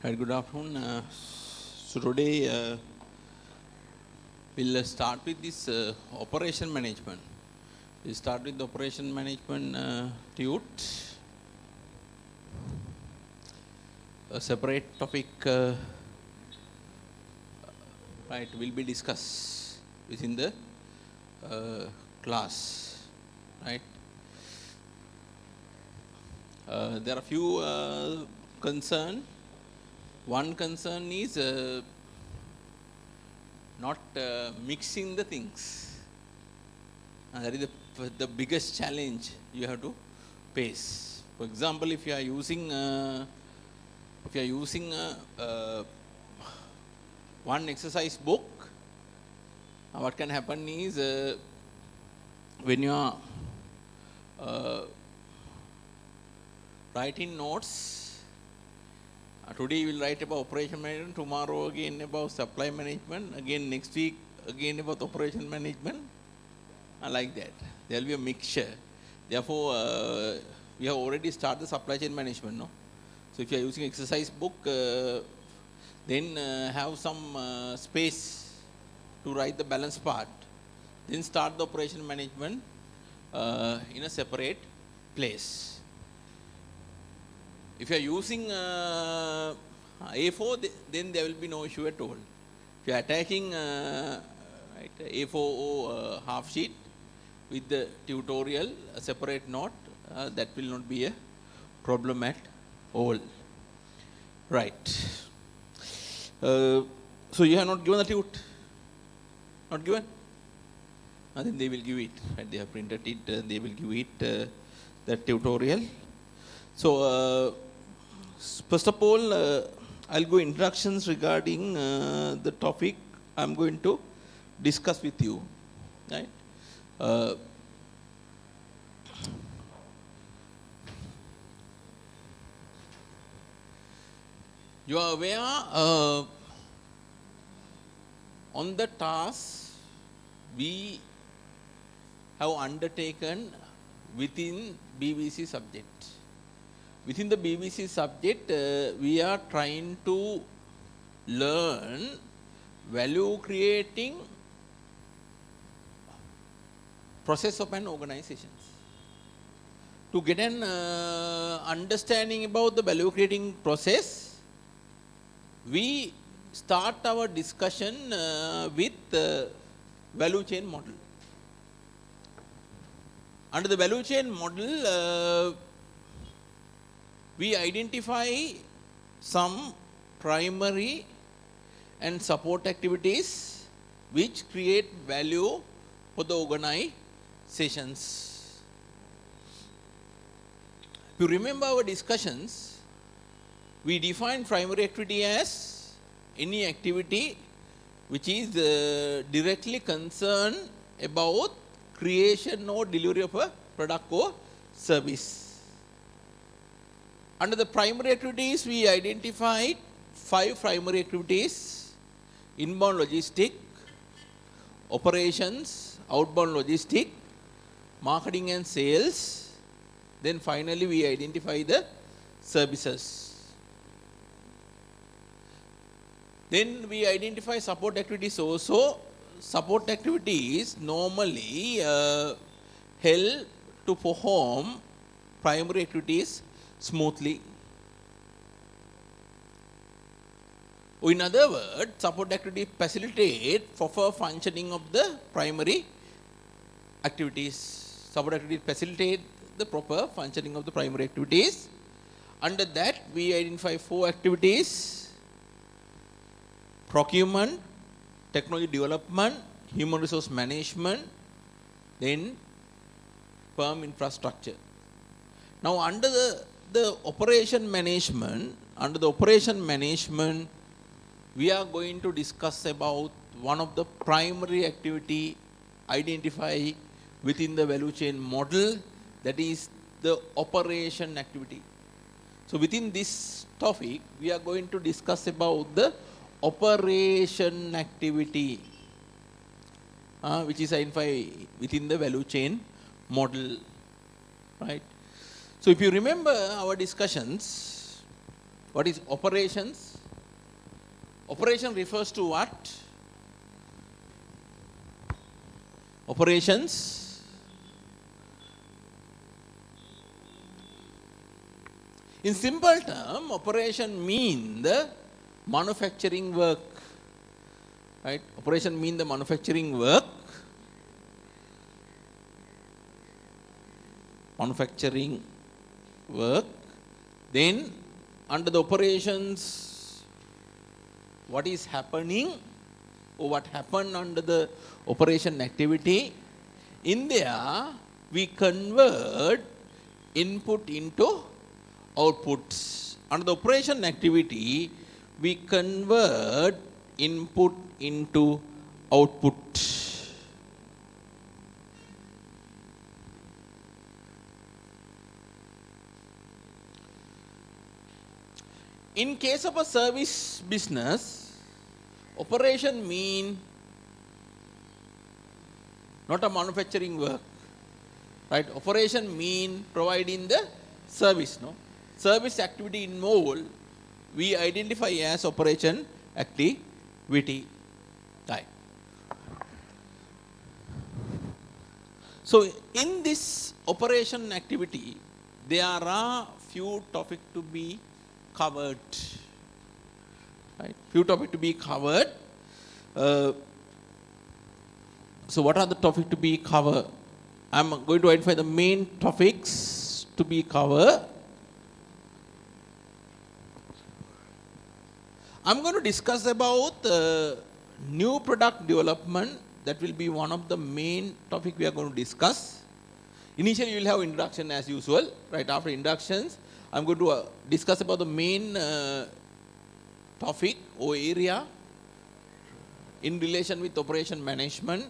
Right, good afternoon. So today we'll start with this operation management. We'll start with the operation management tute. A separate topic right will be discussed within the class. Right. There are a few concerns. One concern is not mixing the things. That is the biggest challenge you have to face. For example, if you are using one exercise book, what can happen is when you are writing notes. Today we will write about operation management, tomorrow again about supply management, again next week again about operation management, like that. There will be a mixture. Therefore, we have already started the supply chain management. No? So if you are using exercise book, then have some space to write the balance part. Then start the operation management in a separate place. If you are using A4, then there will be no issue at all. If you are attaching A4 or half sheet with the tutorial, a separate note, that will not be a problem at all. Right. So you have not given the tute? Not given? Then they will give it. Right? They have printed it. They will give it that tutorial. So first of all, I'll go introductions regarding the topic I'm going to discuss with you. Right? You are aware on the task we have undertaken within BBC subject. Within the BBC subject, we are trying to learn value creating process of an organization. To get an understanding about the value creating process, we start our discussion with value chain model. Under the value chain model, we identify some primary and support activities which create value for the organizations. If you remember our discussions, we define primary activity as any activity which is directly concerned about creation or delivery of a product or service. Under the primary activities, we identified 5 primary activities: inbound logistic, operations, outbound logistic, marketing and sales. Then finally, we identify the services. Then we identify support activities also. Support activities normally help to perform primary activities smoothly. In other words, support activities facilitate proper functioning of the primary activities. Support activities facilitate the proper functioning of the primary activities. Under that, we identify 4 activities: procurement, technology development, human resource management, then firm infrastructure. Now, under the operation management, we are going to discuss about one of the primary activity identified within the value chain model, that is the operation activity. So within this topic, we are going to discuss about the operation activity, which is identified within the value chain model, right? So if you remember our discussions, what is operations? Operation refers to what? Operations. In simple term, operation mean the manufacturing work. Right? Operation mean the manufacturing work. Manufacturing work. Then under the operations, what is happening or what happened under the operation activity? In there, we convert input into outputs. Under the operation activity, we convert input into output. In case of a service business, operation mean not a manufacturing work, right? Operation mean providing the service, no? Service activity involved, we identify as operation activity, right? So in this operation activity, there are few topics to be covered, right? Few topics to be covered. So what are the topics to be covered? I'm going to identify the main topics to be covered. I'm going to discuss about new product development. That will be one of the main topics we are going to discuss. Initially, you will have introduction as usual. Right after introductions, I'm going to discuss about the main topic or area in relation with operation management.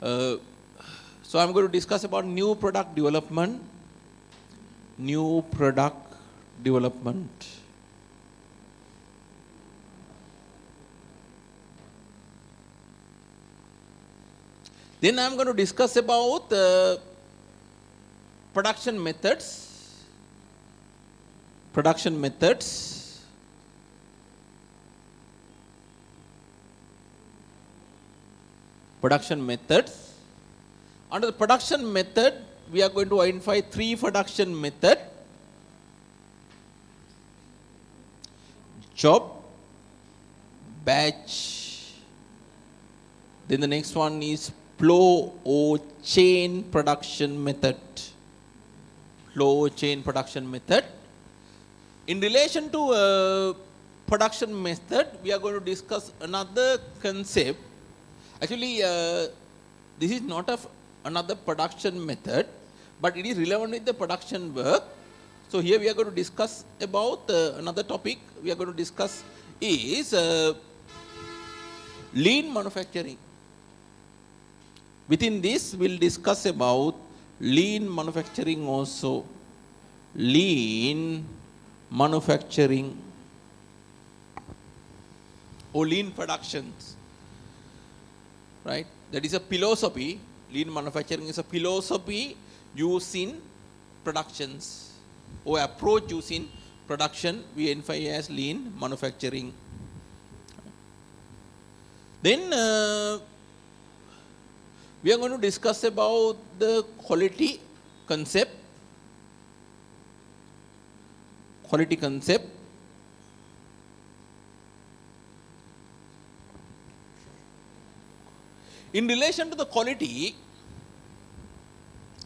So I'm going to discuss about new product development. New product development. Then I'm going to discuss about production methods. Production methods. Production methods. Under the production method, we are going to identify 3 production methods. Job, batch. Then the next one is flow or chain production method. Flow chain production method. In relation to production method, we are going to discuss another concept. Actually, this is not another production method, but it is relevant with the production work. So here we are going to discuss about another topic we are going to discuss is lean manufacturing. Within this, we'll discuss about lean manufacturing also. Lean manufacturing or lean productions. Right? That is a philosophy. Lean manufacturing is a philosophy used in productions or approach used in production. We identify as lean manufacturing. Then we are going to discuss about the quality concept. Quality concept. In relation to the quality,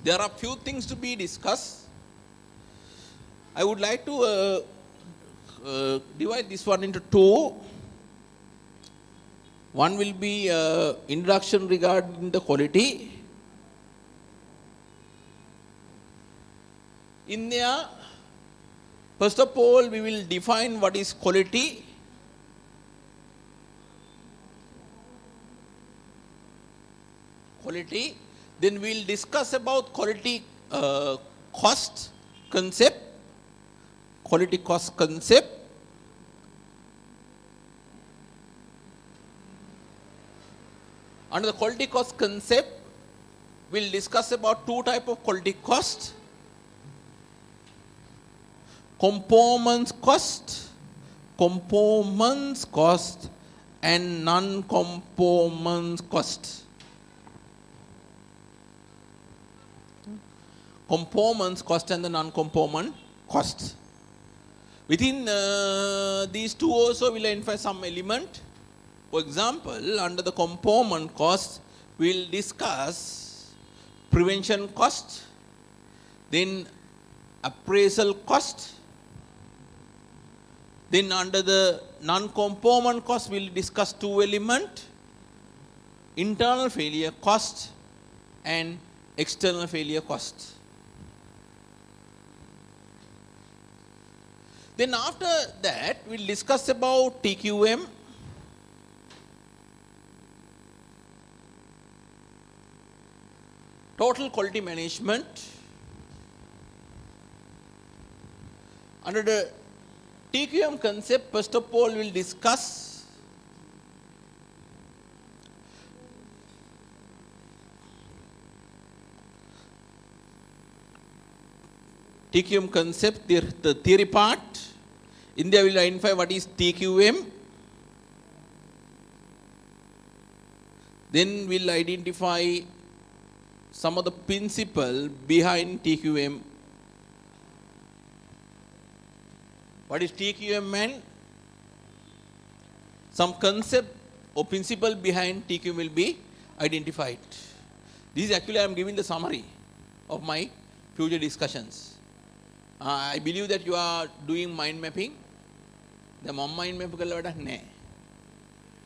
there are few things to be discussed. I would like to divide this one into 2. One will be introduction regarding the quality. In there, first of all, we will define what is quality. Quality. Then we will discuss about quality cost concept. Quality cost concept. Under the quality cost concept, we will discuss about 2 types of quality cost. Conformance cost and non-conformance cost. Conformance cost and the non-conformance cost. Within these two also will identify some element. For example, under the conformance cost, we will discuss prevention cost, then appraisal cost. Then under the non-conformance cost, we will discuss two elements, internal failure cost and external failure cost. Then after that, we will discuss about TQM, total quality management. Under the TQM concept, first of all, we will discuss TQM concept, the theory part. In there, we will identify what is TQM. Then we will identify some of the principle behind TQM. What is TQM and some concept or principle behind TQM will be identified. This is actually I am giving the summary of my future discussions. I believe that you are doing mind mapping. The mind map kalla wadak naha.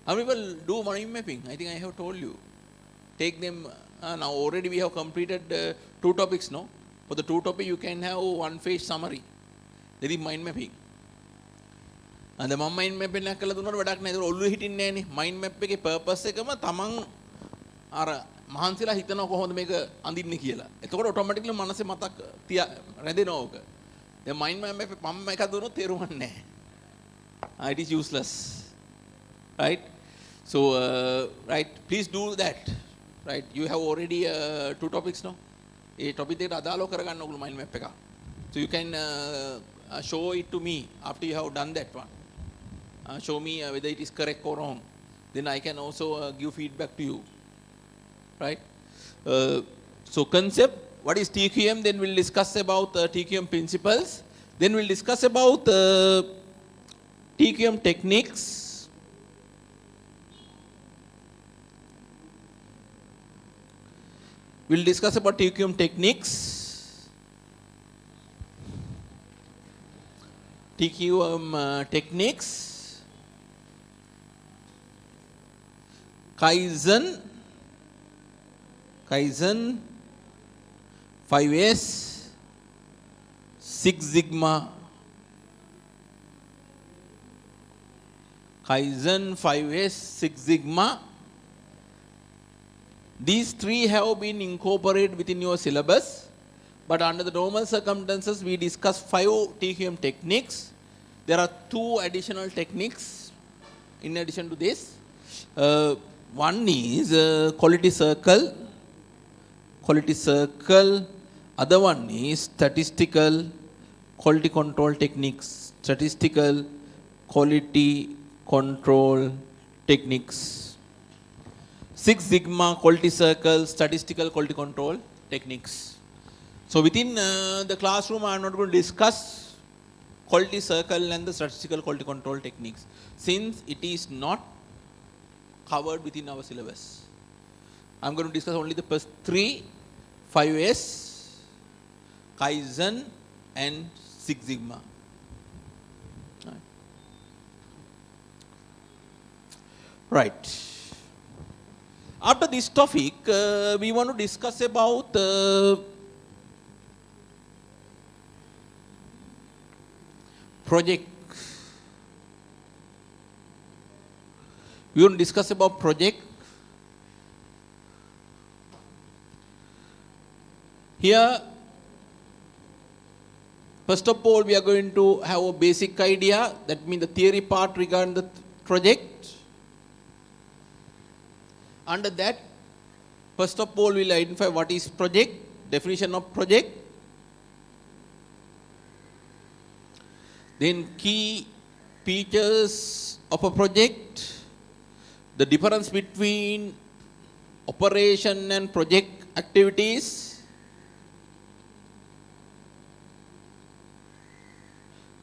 How many people do mind mapping? I think I have told you. Take them. Now already we have completed 2 topics. No, for the 2 topics you can have 1-page summary. That is mind mapping. And the mind map එක කළා දුන්නාට වැඩක් නැහැ. ඒක ඔළුවේ හිටින්නේ නැහනේ. mind map එකේ purpose එකම තමන් අර මහන්සිලා හිතනවා කොහොමද මේක අඳින්නේ කියලා. එතකොට automatically මනසේ මතක් රැඳෙනවා ඕක. දැන් mind map එකේ මම එකක් දුන්නොත් තේරුමක් නැහැ. It is useless. Right? So right, please do that. Right? You have already 2 topics now. A topic දෙකට අදාළව කරගන්න ඕගොල්ලෝ mind map එක. So you can show it to me after you have done that one. Show me whether it is correct or wrong. Then I can also give feedback to you. Right? So concept, what is TQM? Then we'll discuss about TQM principles. Then we'll discuss about TQM techniques. We'll discuss about TQM techniques. TQM techniques, Kaizen, 5S, Six Sigma, Kaizen, 5S, Six Sigma. These 3 have been incorporated within your syllabus. But under the normal circumstances, we discuss 5 TQM techniques. There are 2 additional techniques in addition to this. One is quality circle. Other one is statistical quality control techniques. Statistical quality control techniques. Six Sigma, quality circle, statistical quality control techniques. So within the classroom, I am not going to discuss quality circle and the statistical quality control techniques, since it is not covered within our syllabus. I am going to discuss only the first 3, 5S, Kaizen and Six Sigma. Right. After this topic, we want to discuss about project. We want to discuss about project. Here, first of all, we are going to have a basic idea, that means the theory part regarding the project. Under that, first of all, we will identify what is project, definition of project. Then key features of a project, the difference between operation and project activities,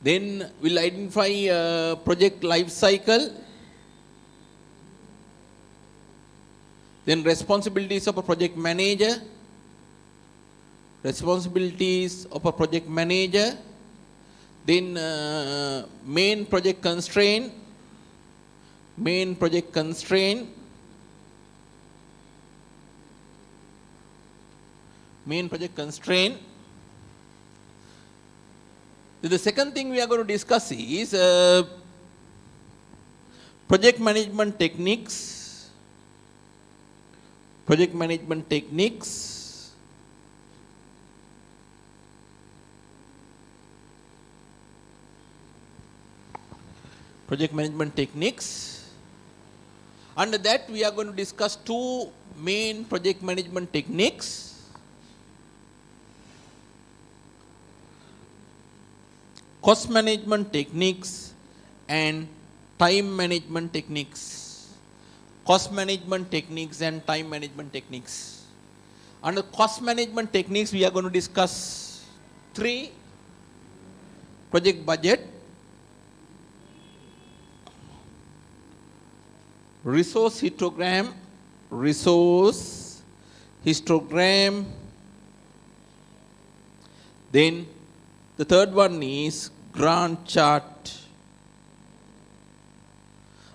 then we'll identify project life cycle, then responsibilities of a project manager, then main project constraint, Then the second thing we are going to discuss is project management techniques. Project management techniques. Under that, we are going to discuss two main project management techniques. Cost management techniques and time management techniques. Under cost management techniques, we are going to discuss three: project budget, resource histogram, then the third one is Gantt chart.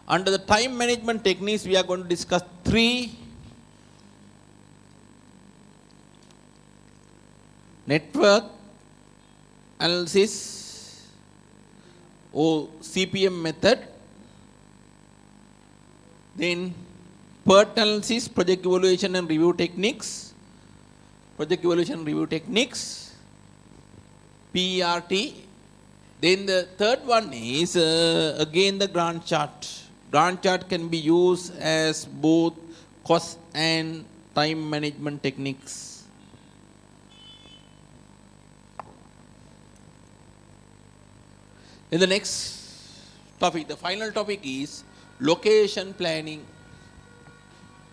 Under the time management techniques, we are going to discuss three: network analysis or CPM method, then PERT analysis, project evaluation and review techniques, PERT. Then the third one is again the Gantt chart. Gantt chart can be used as both cost and time management techniques. In the next topic, the final topic is location planning.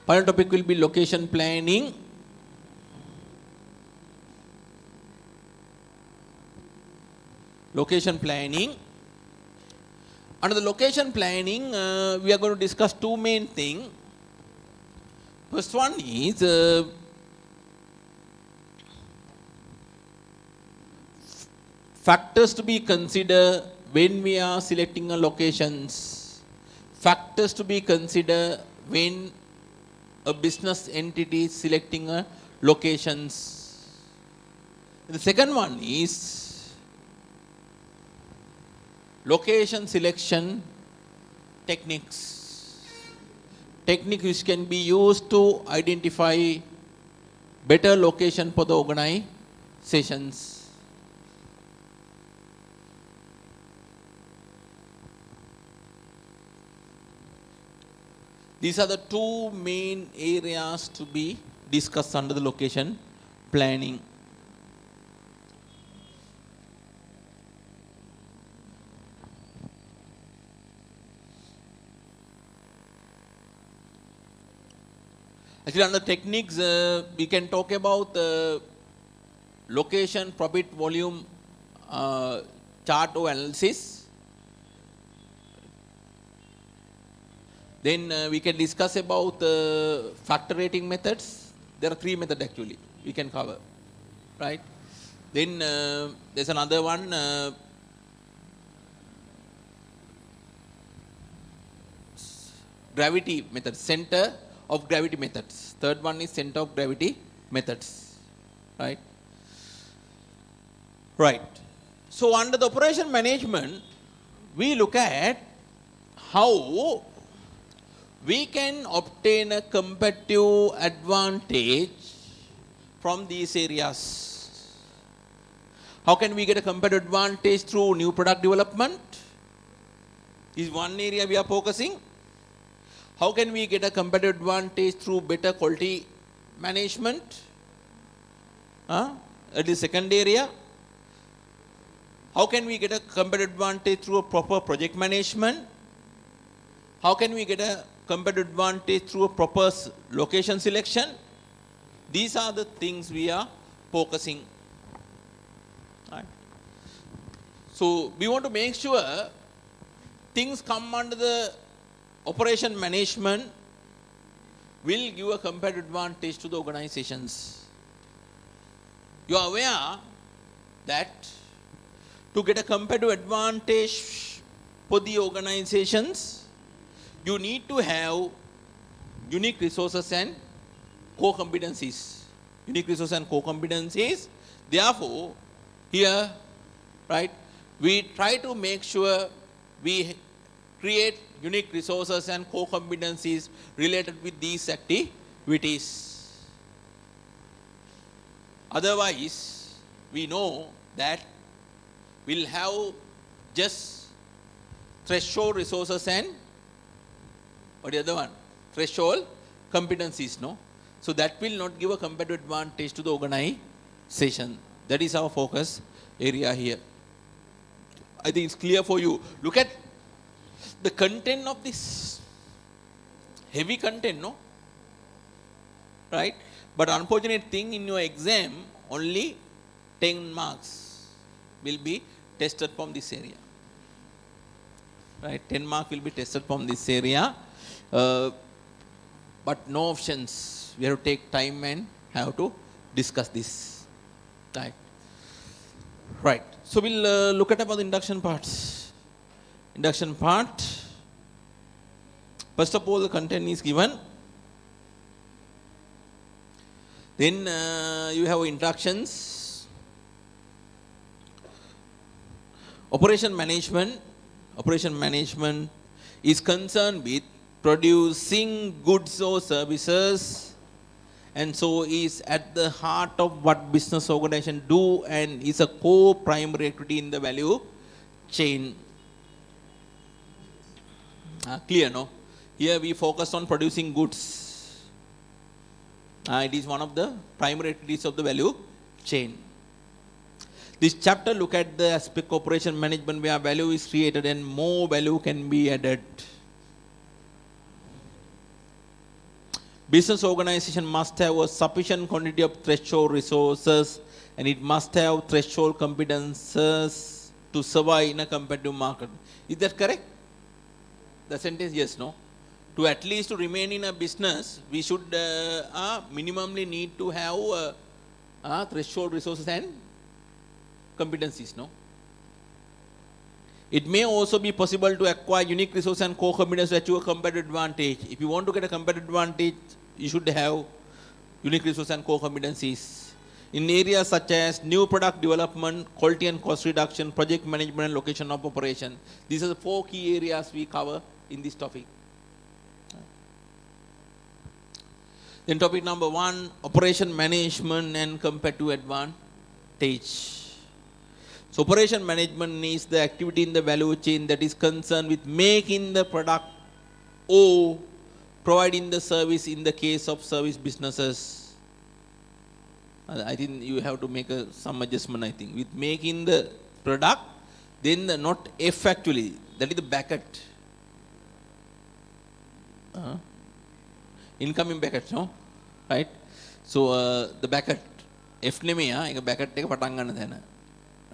Final topic will be location planning. Under the location planning, we are going to discuss two main things. First one is factors to be considered when we are selecting a locations. Factors to be considered when a business entity is selecting a locations. The second one is location selection techniques. Techniques which can be used to identify better location for the organizations. These are the two main areas to be discussed under the location planning. Actually, under techniques, we can talk about location, profit, volume, chart or analysis. Then we can discuss about factor rating methods. There are three methods actually we can cover, right? Then there's another one, gravity method, center of gravity methods. Third one is center of gravity methods, right? Right. So under the operation management, we look at how we can obtain a competitive advantage from these areas. How can we get a competitive advantage through new product development? Is one area we are focusing. How can we get a competitive advantage through better quality management? That is second area. How can we get a competitive advantage through a proper project management? How can we get a competitive advantage through a proper location selection. These are the things we are focusing. Right. So we want to make sure things come under the operation management will give a competitive advantage to the organizations. You are aware that to get a competitive advantage for the organizations, you need to have unique resources and core competencies. Unique resources and core competencies. Therefore, here, right, we try to make sure we create unique resources and core competencies related with these activities. Otherwise, we know that we'll have just threshold resources and what is the other one? Threshold competencies, no? So that will not give a competitive advantage to the organization. That is our focus area here. I think it's clear for you. Look at the content of this. Heavy content, no? Right? But unfortunate thing, in your exam, only 10 marks will be tested from this area. Right? 10 marks will be tested from this area. But no options. We have to take time and have to discuss this. Right? Right. So we'll look at about the induction parts. Induction part. First of all, the content is given. Then you have instructions. Operation management. Operation management is concerned with producing goods or services, and so is at the heart of what business organization do and is a core primary activity in the value chain. Clear, no? Here we focus on producing goods. It is one of the primary activities of the value chain. This chapter look at the aspect of operation management where value is created and more value can be added. Business organization must have a sufficient quantity of threshold resources and it must have threshold competences to survive in a competitive market. Is that correct? The sentence, yes, no? To at least to remain in a business, we should minimally need to have threshold resources and competencies, no? It may also be possible to acquire unique resources and core competencies to achieve a competitive advantage. If you want to get a competitive advantage, you should have unique resources and core competencies. In areas such as new product development, quality and cost reduction, project management and location of operation. These are the 4 key areas we cover in this topic. Then topic number 1, operation management and competitive advantage. So operation management is the activity in the value chain that is concerned with making the product or providing the service in the case of service businesses. I think you have to make some adjustment, I think. With making the product, then not F actually, that is the bracket. Incoming bracket, no? Right? So the bracket, F නෙමෙයි ඒක bracket එක පටන් ගන්න තැන.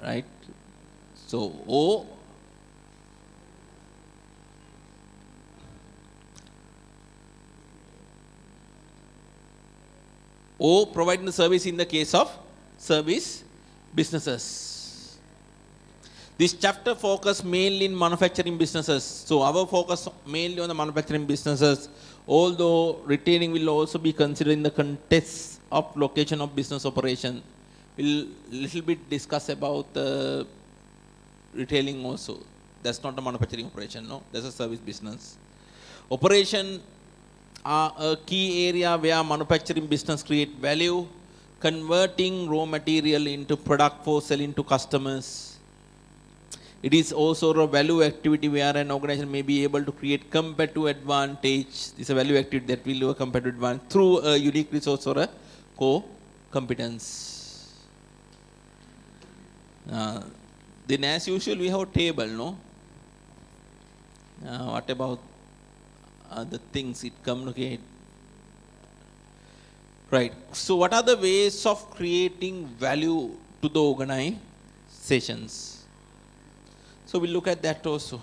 Right? So O providing the service in the case of service businesses. This chapter focus mainly in manufacturing businesses. So our focus mainly on the manufacturing businesses, although retailing will also be considered in the context of location of business operation. We'll little bit discuss about retailing also. That's not a manufacturing operation, no. That's a service business. Operation are a key area where manufacturing business create value, converting raw material into product for selling to customers. It is also a value activity where an organization may be able to create competitive advantage. This is a value activity that will do a competitive advantage through a unique resource or a core competence. Then as usual we have a table, no? What about the things it communicate. Right. So what are the ways of creating value to the organizations? So we'll look at that also.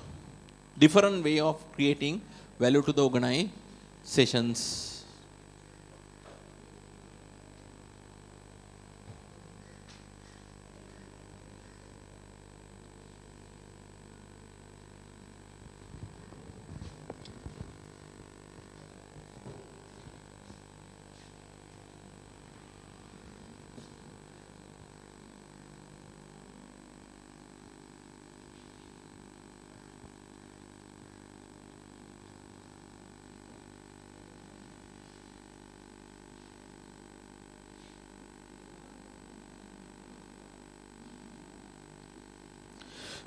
Different way of creating value to the organizations.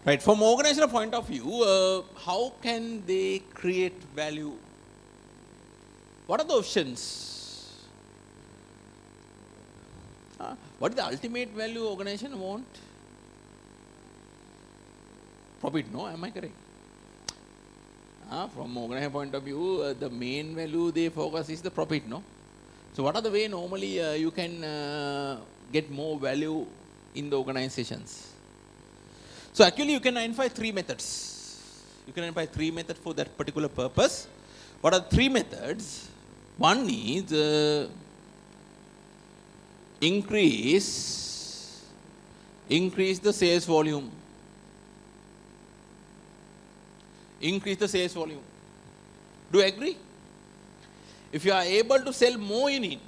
Right, from organizational point of view, how can they create value? What are the options? What is the ultimate value organization want? Profit, no? Am I correct? From organization point of view, the main value they focus is the profit, no? So what are the way normally you can get more value in the organizations? So actually you can identify three methods. You can identify three methods for that particular purpose. What are the three methods? One is increase the sales volume. Increase the sales volume. Do you agree? If you are able to sell more unit,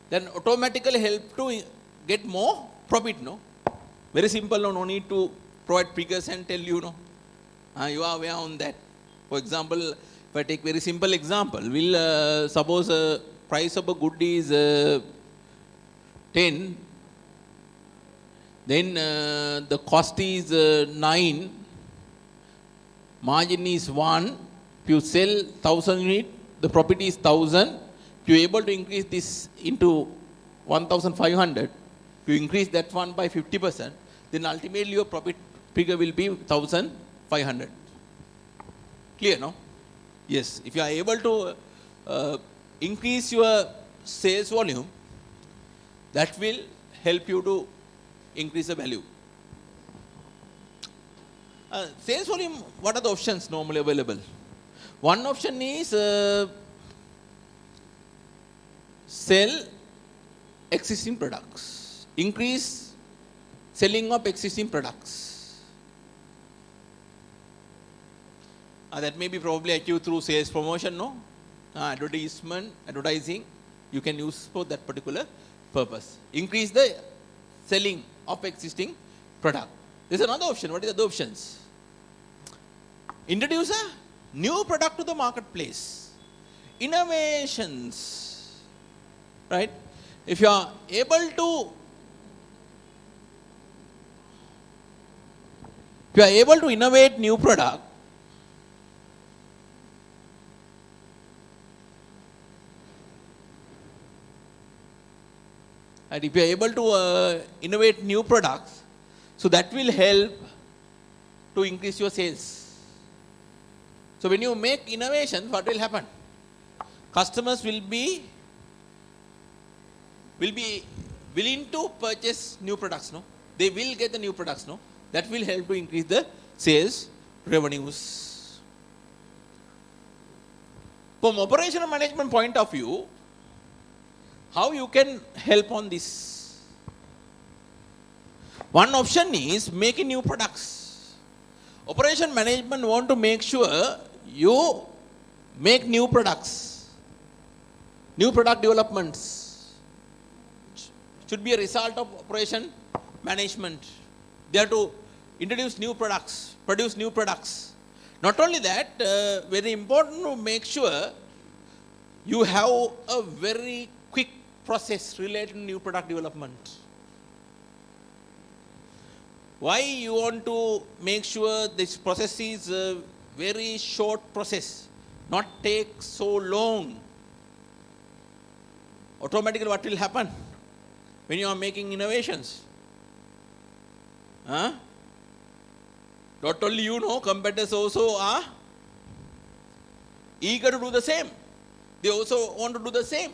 then automatically help to get more profit, no? Very simple, no need to provide figures and tell you, no. You are aware on that. For example, if I take very simple example, we'll suppose price of a good is 10, then the cost is 9, margin is 1. If you sell 1000 units, the profit is 1000. If you are able to increase this into 1500, you increase that one by 50%, then ultimately your profit figure will be 1500. Clear, no? Yes, if you are able to increase your sales volume, that will help you to increase the value. Sales volume, what are the options normally available? One option is sell existing products. Increase selling of existing products. That may be probably achieved through sales promotion, no? Advertising, you can use for that particular purpose. Increase the selling of existing product. There's another option. What is the other options? Introduce a new product to the marketplace. Innovations. Right? If you are able to innovate new product, and if you are able to innovate new products, so that will help to increase your sales. So when you make innovation, what will happen? Customers will be willing to purchase new products, no? They will get the new products, no? That will help to increase the sales revenues. From operational management point of view, how you can help on this? One option is making new products. Operation management want to make sure you make new products. New product developments should be a result of operation management. They have to introduce new products, produce new products. Not only that, very important to make sure you have a very quick process related to new product development. Why you want to make sure this process is a very short process, not take so long? Automatically what will happen when you are making innovations? Not only you know, competitors also are eager to do the same. They also want to do the same.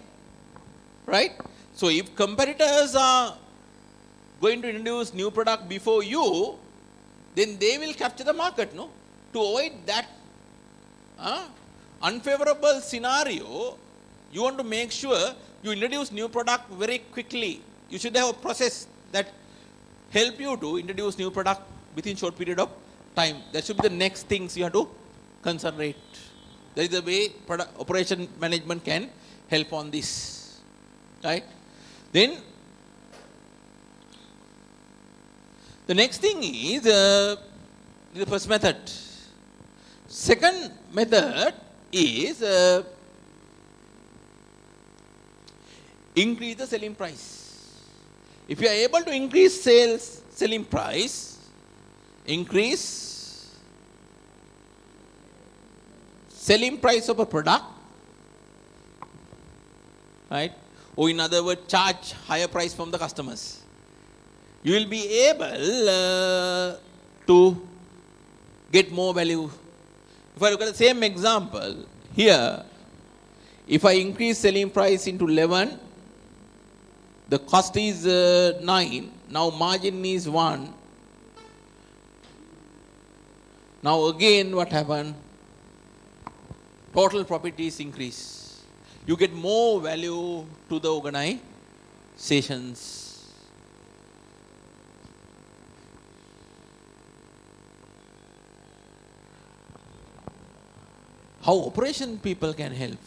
Right? So if competitors are going to introduce new product before you, then they will capture the market, no? To avoid that unfavorable scenario, you want to make sure you introduce new product very quickly. You should have a process that help you to introduce new product within short period of time. That should be the next things you have to concentrate. That is the way product operation management can help on this. Right? Then the next thing is the first method. Second method is increase the selling price. If you are able to increase selling price, increase selling price of a product, right? Or in other words, charge higher price from the customers. You will be able to get more value. If I look at the same example here, if I increase selling price into 11, the cost is 9, now margin is 1. Now again what happened? Total profit is increased. You get more value to the organizations. How operation people can help?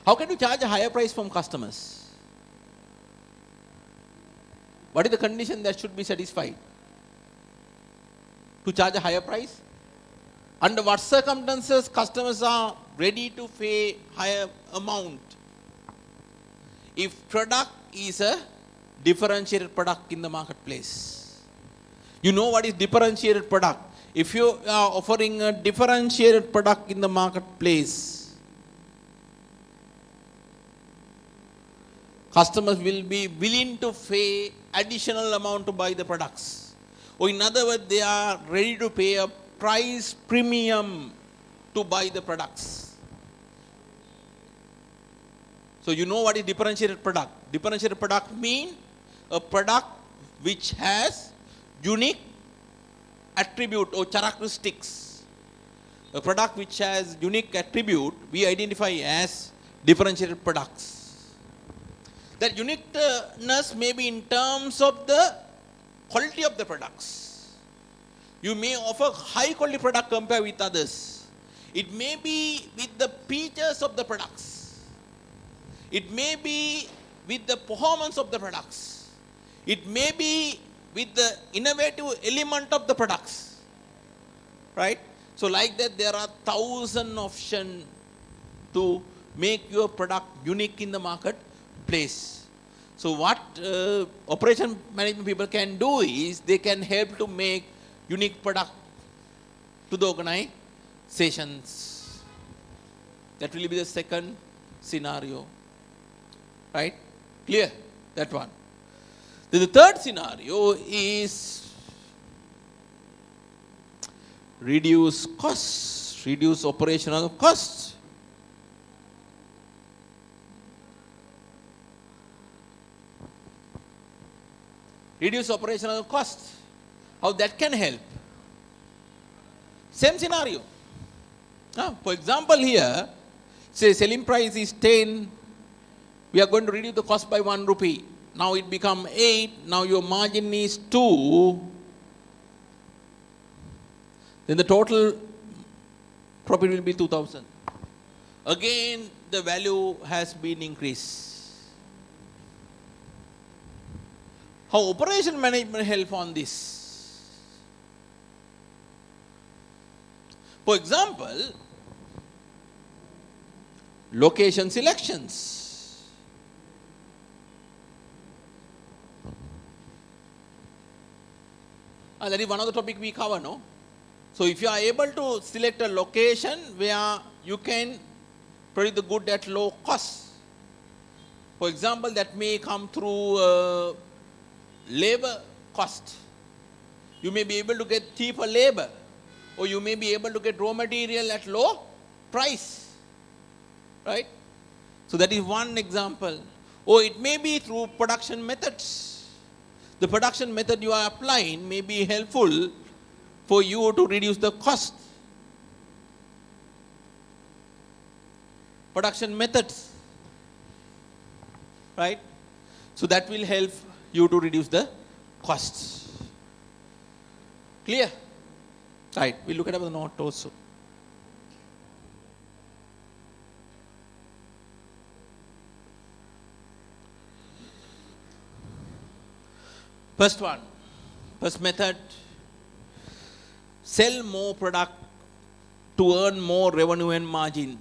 How can you charge a higher price from customers? What is the condition that should be satisfied to charge a higher price? Under what circumstances customers are ready to pay higher amount? If product is a differentiated product in the marketplace. You know what is differentiated product? If you are offering a differentiated product in the marketplace, customers will be willing to pay additional amount to buy the products. Or in other words, they are ready to pay a price premium to buy the products. So you know what is differentiated product? Differentiated product means a product which has unique attribute or characteristics. A product which has unique attribute we identify as differentiated products. That uniqueness may be in terms of the quality of the products. You may offer high quality product compared with others. It may be with the features of the products. It may be with the performance of the products. It may be with the innovative element of the products. Right? So like that there are 1,000 options to make your product unique in the marketplace. So what operation management people can do is they can help to make unique product to the organizations. That will be the second scenario. Right? Clear? That one. Then the third scenario is reduce costs, reduce operational costs. Reduce operational costs. How that can help? Same scenario. For example here, say selling price is 10, we are going to reduce the cost by 1 rupee. Now it become 8, now your margin is 2. Then the total profit will be 2,000. Again, the value has been increased. How operation management help on this? For example, location selections. That is one of the topic we cover, no? So if you are able to select a location where you can produce the good at low cost. For example, that may come through labor cost. You may be able to get cheaper labor, or you may be able to get raw material at low price, right? So that is one example. Or it may be through production methods. The production method you are applying may be helpful for you to reduce the cost. Production methods, right? So that will help you to reduce the costs. Clear? Right. We'll look at the note also. First one, first method, sell more product to earn more revenue and margin.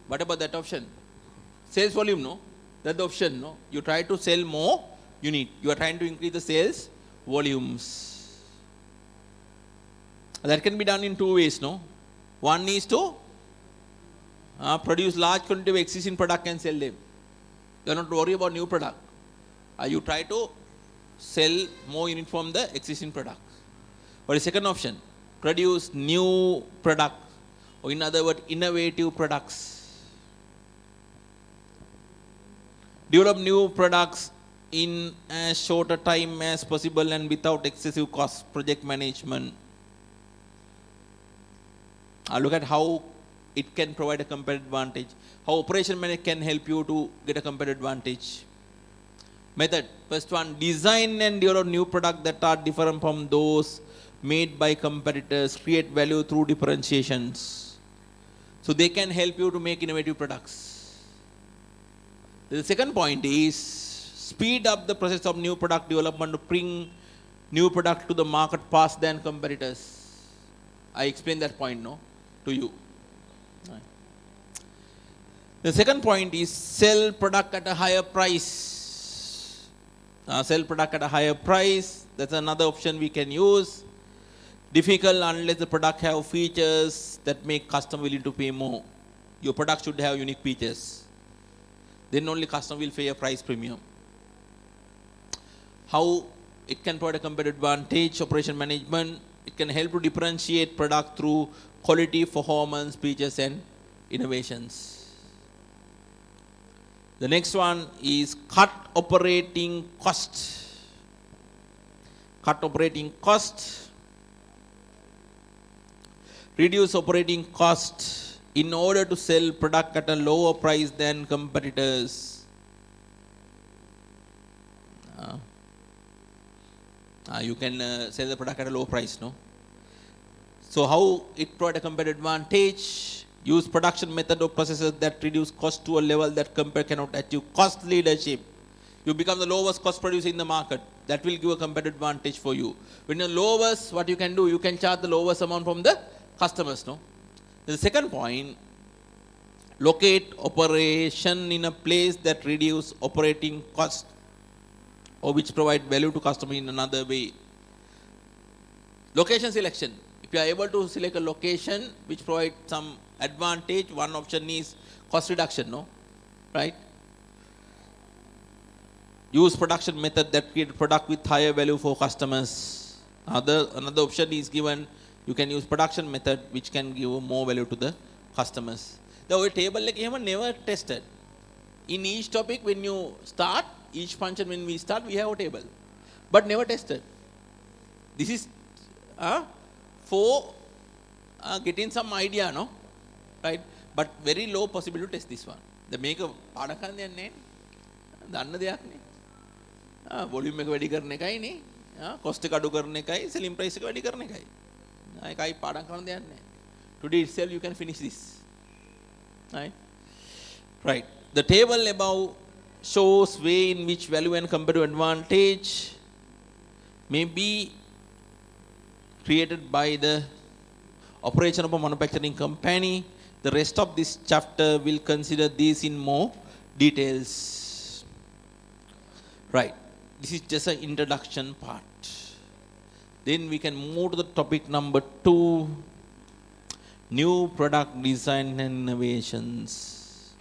What about that option? Sales volume, no? That's the option, no? You try to sell more unit. You are trying to increase the sales volumes. That can be done in two ways, no? One is to produce large quantity of existing product and sell them. You are not worried about new product. You try to sell more unit from the existing product. Or the second option, produce new product, or in other words, innovative products. Develop new products in as short a time as possible and without excessive cost. Project management. Look at how it can provide a competitive advantage. How operation management can help you to get a competitive advantage. Method. First one, design and develop new products that are different from those made by competitors. Create value through differentiations. So they can help you to make innovative products. The second point is speed up the process of new product development to bring new product to the market faster than competitors. I explained that point, no, to you. The second point is sell product at a higher price. Sell product at a higher price. That's another option we can use. Difficult unless the product have features that make customer willing to pay more. Your product should have unique features. Then only customer will pay a price premium. How it can provide a competitive advantage, operation management. It can help to differentiate product through quality, performance, features and innovations. The next one is cut operating cost. Cut operating cost. Reduce operating cost in order to sell product at a lower price than competitors. You can sell the product at a low price, no? So how it provide a competitive advantage? Use production method or processes that reduce cost to a level that competitor cannot achieve. Cost leadership. You become the lowest cost producer in the market. That will give a competitive advantage for you. When you're lowest, what you can do? You can charge the lowest amount from the customers, no? The second point, locate operation in a place that reduce operating cost or which provide value to customer in another way. Location selection. If you are able to select a location which provides some advantage, one option is cost reduction, no? Right? Use production method that create product with higher value for customers. Another option is given, you can use production method which can give more value to the customers. The table like never tested. In each topic when you start, each function when we start, we have a table. But never tested. This is for getting some idea, no? Right? But very low possibility to test this one. The make a පාඩකම් දෙන්නේ නැහැ. දන්න දෙයක් නේ. Volume එක වැඩි කරන එකයි නේ. කොස්ට් එක අඩු කරන එකයි, selling price එක වැඩි කරන එකයි. ඒකයි පාඩම් කරන දෙයක් නැහැ. Today itself you can finish this. Right? Right. The table above shows way in which value and competitive advantage may be created by the operation of a manufacturing company. The rest of this chapter will consider these in more details. Right. This is just an introduction part. Then we can move to the topic number 2, new product design and innovations.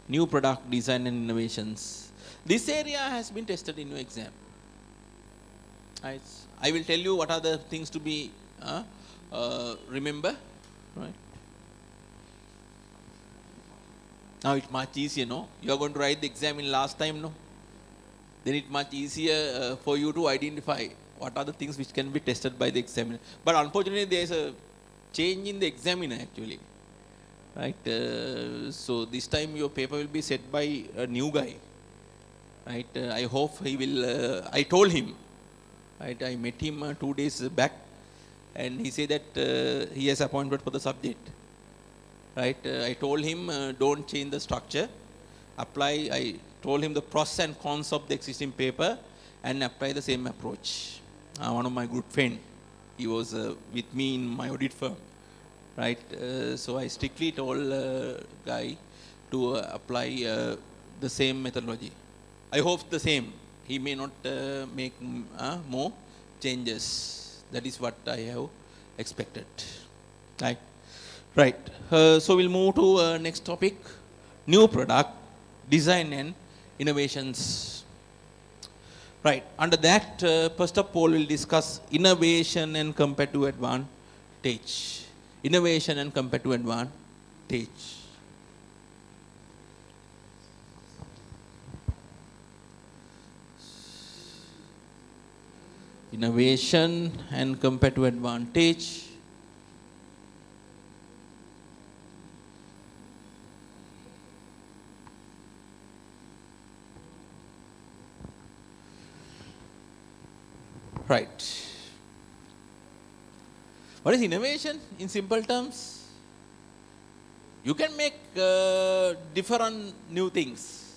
New product design and innovations. This area has been tested in your exam. I will tell you what are the things to be remember. Right. Now it's much easier, no? You are going to write the exam in last time, no? Then it's much easier for you to identify what are the things which can be tested by the examiner. But unfortunately, there is a change in the examiner actually, right? So this time your paper will be set by a new guy, right? I hope he will. I told him, right? I met him 2 days back, and he said that he has appointment for the subject, right? I told him don't change the structure, apply. I told him the pros and cons of the existing paper, and apply the same approach. One of my good friend, he was with me in my audit firm, right? So I strictly told guy to apply the same methodology. I hope the same. He may not make more changes. That is what I have expected. Right. Right. So we'll move to next topic: new product design and innovations. Right. Under that, first of all, we'll discuss innovation and competitive advantage. Innovation and competitive advantage. Innovation and competitive advantage. Right. What is innovation in simple terms? You can make different new things,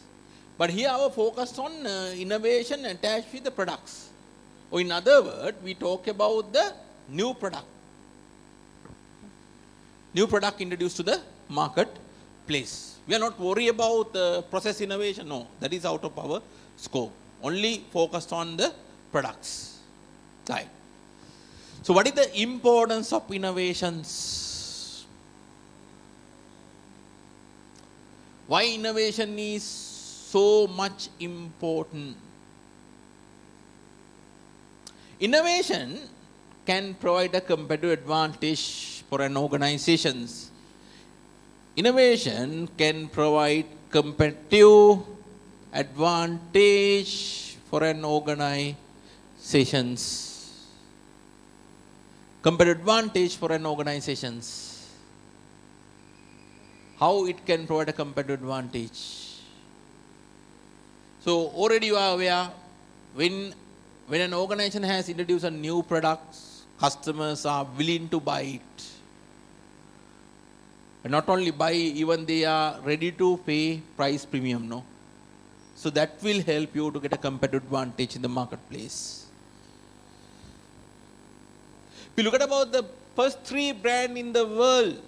but here our focus on innovation attached with the products. Or in other words, we talk about the new product. New product introduced to the marketplace. We are not worried about process innovation. No, that is out of our scope. Only focused on the products. Right. So what is the importance of innovations? Why innovation is so much important? Innovation can provide a competitive advantage for an organization. Innovation can provide competitive advantage for an organization. Competitive advantage for an organization. How it can provide a competitive advantage? So already you are aware, when an organization has introduced a new product, customers are willing to buy it. And not only buy, even they are ready to pay price premium, no? So that will help you to get a competitive advantage in the marketplace. If you look at about the first 3 brands in the world,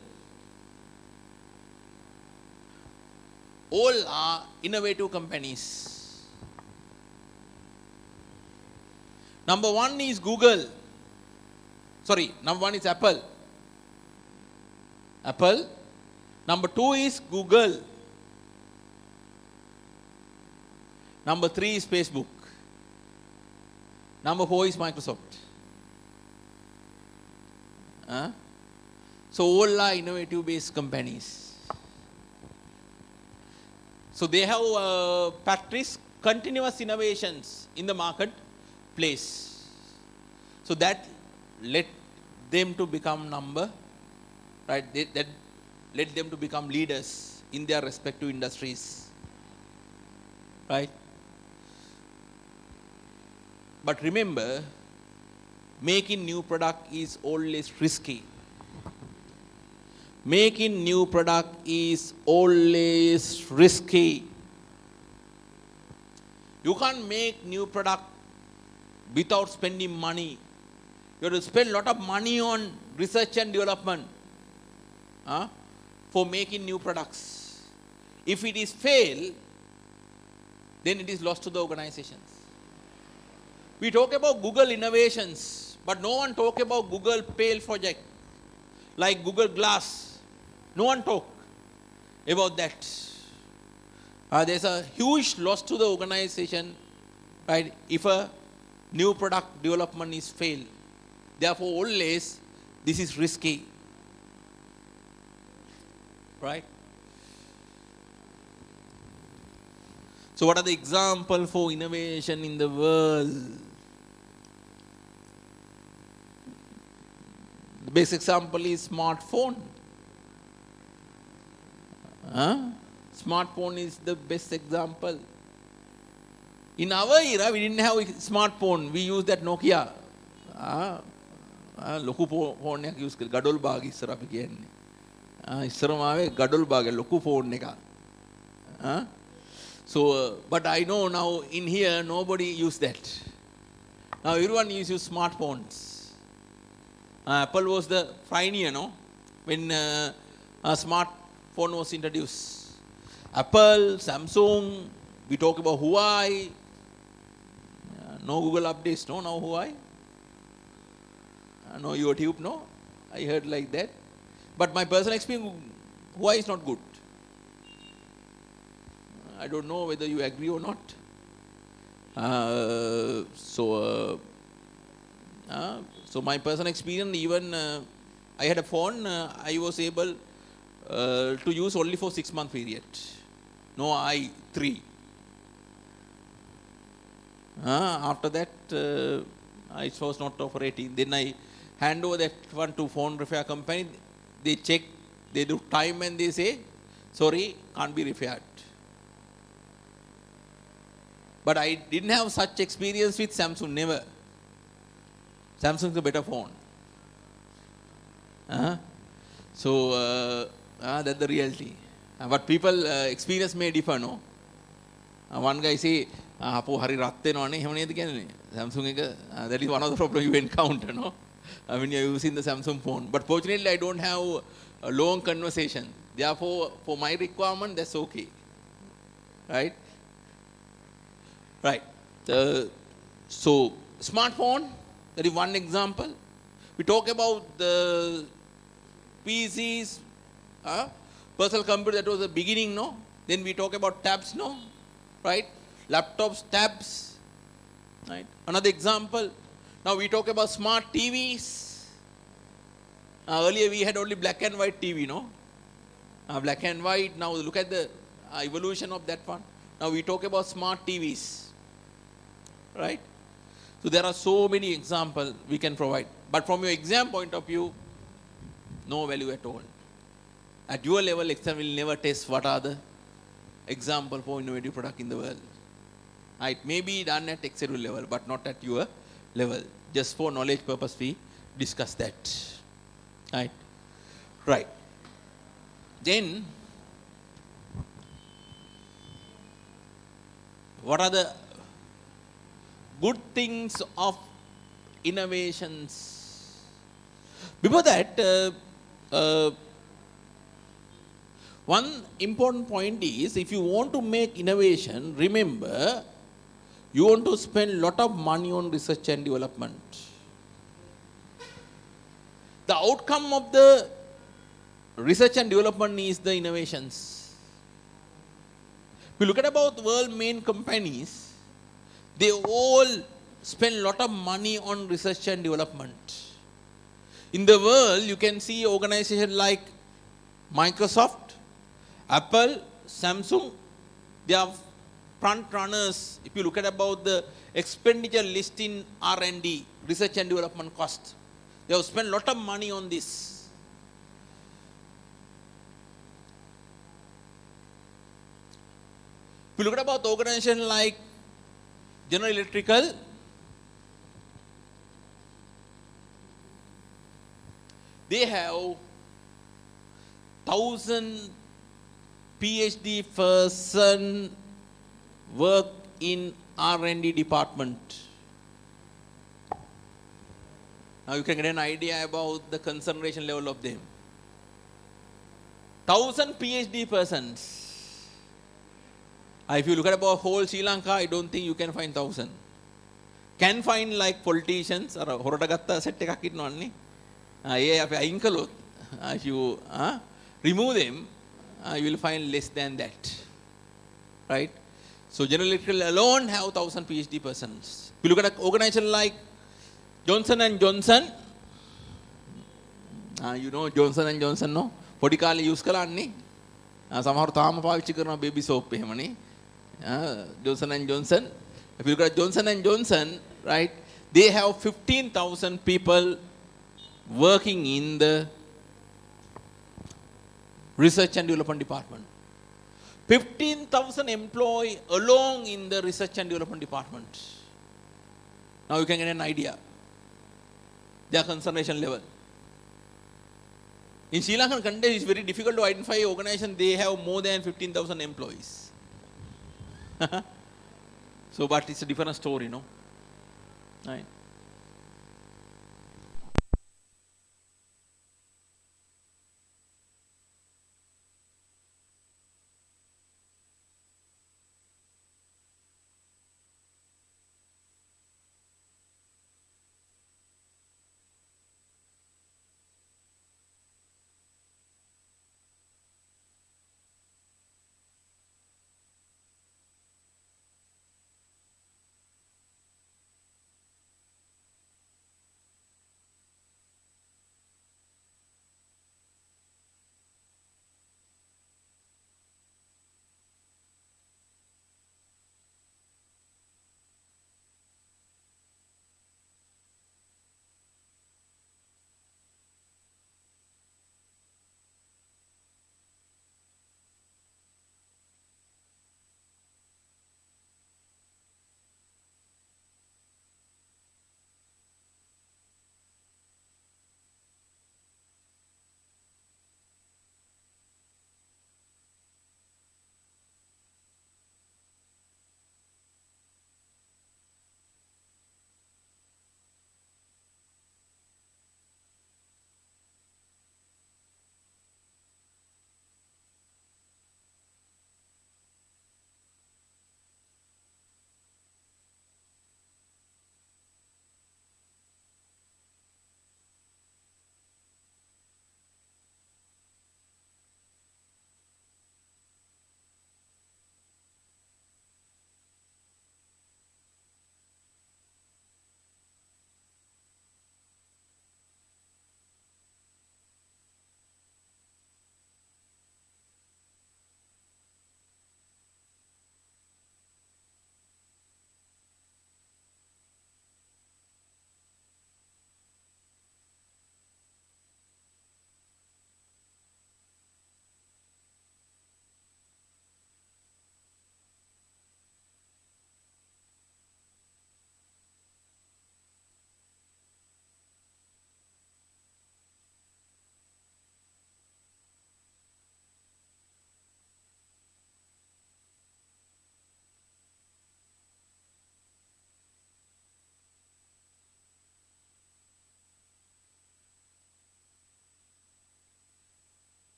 all are innovative companies. Number 1 is Google. Number 1 is Apple. Number 2 is Google. Number 3 is Facebook. Number 4 is Microsoft. So all are innovative based companies. So they have practiced continuous innovations in the marketplace. So that led them to become that led them to become leaders in their respective industries. Right? But remember, making new product is always risky. Making new product is always risky. You can't make new product without spending money. You have to spend a lot of money on research and development for making new products. If it is fail, then it is lost to the organizations. We talk about Google innovations, but no one talk about Google Pale project, like Google Glass. No one talk about that. There's a huge loss to the organization, right, if a new product development is failed. Therefore, always this is risky. Right? So what are the example for innovation in the world? The best example is smartphone. Smartphone is the best example. In our era, we didn't have smartphone. We used that Nokia. ලොකු phone එකක් use කරලා ගඩොල් බාග් ඉස්සර අපි කියන්නේ. ඉස්සරම ආවේ ගඩොල් බාග් ලොකු ෆෝන් එකක්. So but I know now in here nobody use that. Now everyone uses smartphones. Apple was the pioneer, no? When a smartphone was introduced. Apple, Samsung, we talk about Huawei. No Google updates, no? Now Huawei. No YouTube, no? I heard like that. But my personal experience, Huawei is not good. I don't know whether you agree or not. So my personal experience, even I had a phone, I was able to use only for 6 month period. No, I3. After that, it was not operating. Then I hand over that one to phone repair company. They check, they do time and they say, sorry, can't be repaired. But I didn't have such experience with Samsung, never. Samsung is a better phone. That's the reality. But people experience may differ, no? One guy say, අපෝ හරි රත් වෙනවනේ එහෙම නේද කියන්නේ Samsung එක that is one of the problem you encounter, no? When you are using the Samsung phone. But fortunately I don't have a long conversation. Therefore for my requirement that's okay. Right? Right. So smartphone, that is one example. We talk about the PCs, personal computer, that was the beginning, no? Then we talk about tabs, no? Right? Laptops, tabs, right? Another example. Now we talk about smart TVs. Earlier we had only black and white TV, no? Black and white. Now look at the evolution of that one. Now we talk about smart TVs, right? So there are so many examples we can provide. But from your exam point of view, no value at all. At your level, exam will never test what are the example for innovative product in the world. It may be done at Excel level, but not at your level. Just for knowledge purpose, we discuss that. Right? Right. Then, what are the good things of innovations? Before that, one important point is, if you want to make innovation, remember, you want to spend a lot of money on research and development. The outcome of the research and development is the innovations. If you look at about the world main companies, they all spend a lot of money on research and development. In the world, you can see organizations like Microsoft, Apple, Samsung, they are front runners. If you look at about the expenditure list in R&D, research and development cost, they have spent a lot of money on this. If you look at about organizations like General Electrical, they have 1,000 PhD person work in R&D department. Now you can get an idea about the concentration level of them. 1,000 PhD persons. If you look at about whole Sri Lanka, I don't think you can find 1,000. Can find like politicians or horotagatta set එකක් ඉන්නවන්නේ. ඒ අපි අයින් කළොත් if you remove them, you will find less than that. Right? So General Electrical alone have 1,000 PhD persons. If you look at an organization like Johnson and Johnson, you know Johnson and Johnson, no? පොඩි කාලේ use කළාන්නේ. සමහර තාම පාවිච්චි කරනවා baby soap එහෙමනේ. Johnson and Johnson. If you look at Johnson and Johnson, right, they have 15,000 people working in the research and development department. 15,000 employees along in the research and development department. Now you can get an idea their concentration level. In Sri Lankan context, it's very difficult to identify an organization they have more than 15,000 employees. So, but it's a different story, no? Right.